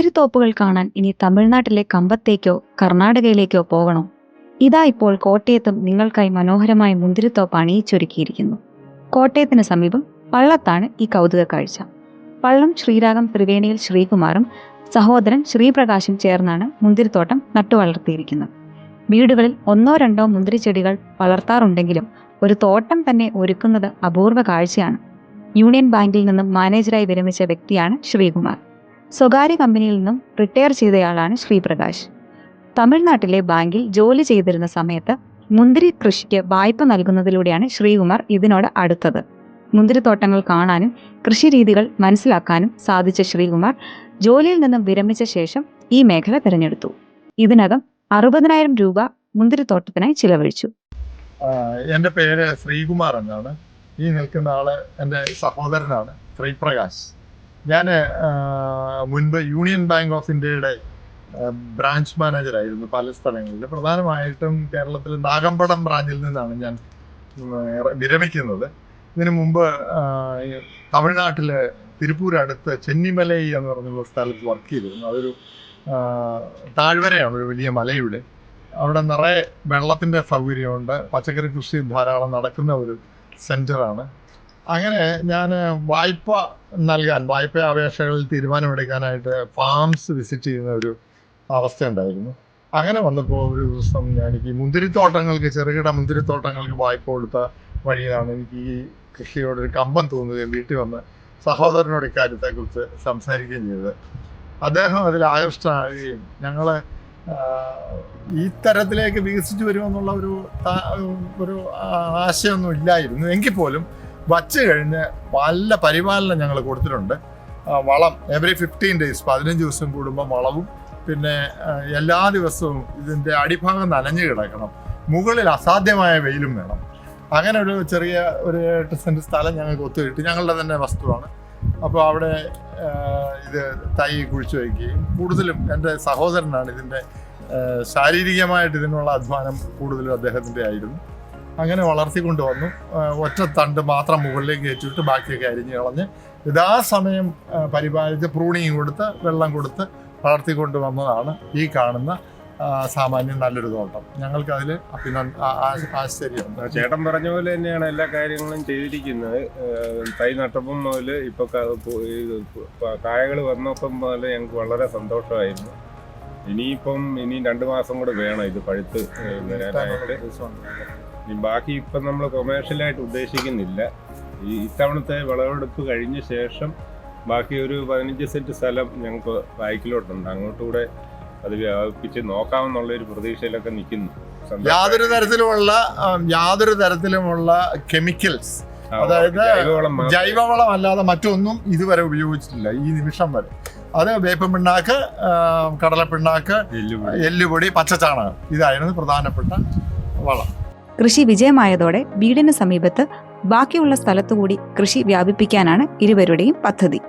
മുന്തിരിത്തോപ്പുകൾ കാണാൻ ഇനി തമിഴ്നാട്ടിലെ കമ്പത്തേക്കോ കർണാടകയിലേക്കോ പോകണോ? ഇതാ ഇപ്പോൾ കോട്ടയത്തും നിങ്ങൾക്കായി മനോഹരമായ മുന്തിരിത്തോപ്പ് അണിയിച്ചൊരുക്കിയിരിക്കുന്നു. കോട്ടയത്തിന് സമീപം പള്ളത്താണ് ഈ കൗതുക കാഴ്ച. പള്ളം ശ്രീരാഗം ത്രിവേണിയിൽ ശ്രീകുമാറും സഹോദരൻ ശ്രീപ്രകാശും ചേർന്നാണ് മുന്തിരിത്തോട്ടം നട്ടുവളർത്തിയിരിക്കുന്നത്. വീടുകളിൽ ഒന്നോ രണ്ടോ മുന്തിരിച്ചെടികൾ വളർത്താറുണ്ടെങ്കിലും ഒരു തോട്ടം തന്നെ ഒരുക്കുന്നത് അപൂർവ കാഴ്ചയാണ്. യൂണിയൻ ബാങ്കിൽ നിന്നും മാനേജരായി വിരമിച്ച വ്യക്തിയാണ് ശ്രീകുമാർ. സ്വകാര്യ കമ്പനിയിൽ നിന്നും റിട്ടയർ ചെയ്തയാളാണ് ശ്രീപ്രകാശ്. തമിഴ്നാട്ടിലെ ബാങ്കിൽ ജോലി ചെയ്തിരുന്ന സമയത്ത് മുന്തിരി കൃഷിക്ക് വായ്പ നൽകുന്നതിലൂടെയാണ് ശ്രീകുമാർ ഇതിനോട് അടുത്തത്. മുന്തിരിത്തോട്ടങ്ങൾ കാണാനും കൃഷിരീതികൾ മനസ്സിലാക്കാനും സാധിച്ച ശ്രീകുമാർ ജോലിയിൽ നിന്നും വിരമിച്ച ശേഷം ഈ മേഖല തിരഞ്ഞെടുത്തു. ഇതിനകം 60,000 രൂപ മുന്തിരിത്തോട്ടത്തിനായി ചിലവഴിച്ചു. എൻ്റെ പേര് ശ്രീകുമാർ എന്നാണ്. ഈ നിൽക്കുന്ന ആള് എൻ്റെ സഹോദരനാണ് ശ്രീപ്രകാശ്. ഞാൻ മുൻപ് യൂണിയൻ ബാങ്ക് ഓഫ് ഇന്ത്യയുടെ ബ്രാഞ്ച് മാനേജറായിരുന്നു പല സ്ഥലങ്ങളിൽ. പ്രധാനമായിട്ടും കേരളത്തിൽ നാഗമ്പടം ബ്രാഞ്ചിൽ നിന്നാണ് ഞാൻ വിരമിക്കുന്നത്. ഇതിനു മുമ്പ് തമിഴ്നാട്ടിൽ തിരുപ്പൂർ അടുത്ത് ചെന്നിമലൈ എന്ന് പറഞ്ഞ സ്ഥലത്ത് വർക്ക് ചെയ്തിരുന്നു. അതൊരു താഴ്വരയാണ്, ഒരു വലിയ മലയുടെ. അവിടെ നിറയെ വെള്ളത്തിൻ്റെ സൗകര്യമുണ്ട്, പച്ചക്കറി കൃഷി ധാരാളം നടക്കുന്ന ഒരു സെൻറ്ററാണ്. അങ്ങനെ ഞാൻ വായ്പ അപേക്ഷകളിൽ തീരുമാനമെടുക്കാനായിട്ട് ഫാംസ് വിസിറ്റ് ചെയ്യുന്ന ഒരു അവസ്ഥ ഉണ്ടായിരുന്നു. അങ്ങനെ വന്നപ്പോൾ ഒരു ദിവസം എനിക്ക് ചെറുകിട മുന്തിരിത്തോട്ടങ്ങൾക്ക് വായ്പ കൊടുത്ത വഴിയാണ് എനിക്ക് ഈ കൃഷിയോടൊരു കമ്പം തോന്നുകയും വീട്ടിൽ വന്ന് സഹോദരനോട് ഇക്കാര്യത്തെക്കുറിച്ച് സംസാരിക്കുകയും ചെയ്തത്. അദ്ദേഹം അതിൽ ആകൃഷ്ടനാകുകയും ഞങ്ങൾ ഈ തരത്തിലേക്ക് വികസിച്ച് വരുമെന്നുള്ള ഒരു ആശയമൊന്നും ഇല്ലായിരുന്നു. എങ്കിൽ പോലും വച്ച് കഴിഞ്ഞ് നല്ല പരിപാലനം ഞങ്ങൾ കൊടുത്തിട്ടുണ്ട്. വളം എവറി 15 days 15 ദിവസം കൂടുമ്പോൾ വളവും, പിന്നെ എല്ലാ ദിവസവും ഇതിൻ്റെ അടിഭാഗം നനഞ്ഞു കിടക്കണം, മുകളിൽ അസാധ്യമായ വെയിലും വേണം. അങ്ങനെ ഒരു 8 സെൻറ്റ് സ്ഥലം ഞങ്ങൾക്ക് ഒത്തുകിട്ടി. ഞങ്ങളുടെ തന്നെ വസ്തുവാണ്. അപ്പോൾ അവിടെ ഇത് തൈ കുഴിച്ചു വയ്ക്കുകയും, കൂടുതലും എൻ്റെ സഹോദരനാണ് ഇതിൻ്റെ ശാരീരികമായിട്ട് ഇതിനുള്ള അധ്വാനം കൂടുതലും അദ്ദേഹത്തിൻ്റെ ആയിരുന്നു. അങ്ങനെ വളർത്തിക്കൊണ്ട് വന്നു. ഒറ്റ തണ്ട് മാത്രം മുകളിലേക്ക് കയറ്റിയിട്ട് ബാക്കിയൊക്കെ അരിഞ്ഞ് കളഞ്ഞ് യഥാസമയം പരിപാലിച്ച് പ്രൂണിങ് കൊടുത്ത് വെള്ളം കൊടുത്ത് വളർത്തിക്കൊണ്ട് വന്നതാണ് ഈ കാണുന്ന സാമാന്യം നല്ലൊരു തോട്ടം. ഞങ്ങൾക്ക് അതിൽ ആശ്ചര്യമുണ്ട്. ചേട്ടൻ പറഞ്ഞ പോലെ തന്നെയാണ് എല്ലാ കാര്യങ്ങളും ചെയ്തിരിക്കുന്നത്. തൈ നട്ടപ്പം മുതൽ ഇപ്പോൾ കായകൾ വന്നപ്പം മുതൽ ഞങ്ങൾക്ക് വളരെ സന്തോഷമായിരുന്നു. ഇനി 2 മാസം കൂടെ വേണം ഇത് പഴുത്ത് വരാനായിട്ട്. ഇനി ബാക്കി ഇപ്പം നമ്മൾ കൊമേഴ്ഷ്യലായിട്ട് ഉദ്ദേശിക്കുന്നില്ല. ഇത്തവണത്തെ വിളവെടുപ്പ് കഴിഞ്ഞ ശേഷം ബാക്കി ഒരു 15 സെൻറ്റ് സ്ഥലം ഞങ്ങൾക്ക് ബാക്കിലോട്ടുണ്ട്. അങ്ങോട്ടുകൂടെ അത് വ്യാപിപ്പിച്ച് നോക്കാമെന്നുള്ളൊരു പ്രതീക്ഷയിലൊക്കെ നിൽക്കുന്നു. യാതൊരു തരത്തിലുമുള്ള കെമിക്കൽസ്, അതായത് ജൈവവളം അല്ലാതെ മറ്റൊന്നും ഇതുവരെ ഉപയോഗിച്ചിട്ടില്ല ഈ നിമിഷം വരെ. അത് വേപ്പൻ പിണ്ണാക്ക്, കടലപ്പിണ്ണാക്ക്, എല്ലുപൊടി, പച്ചച്ചാണകം, ഇതായിരുന്നു പ്രധാനപ്പെട്ട വളം. കൃഷി വിജയമായതോടെ വീടിന് സമീപത്ത് ബാക്കിയുള്ള സ്ഥലത്തുകൂടി കൃഷി വ്യാപിപ്പിക്കാനാണ് ഇരുവരുടെയും പദ്ധതി.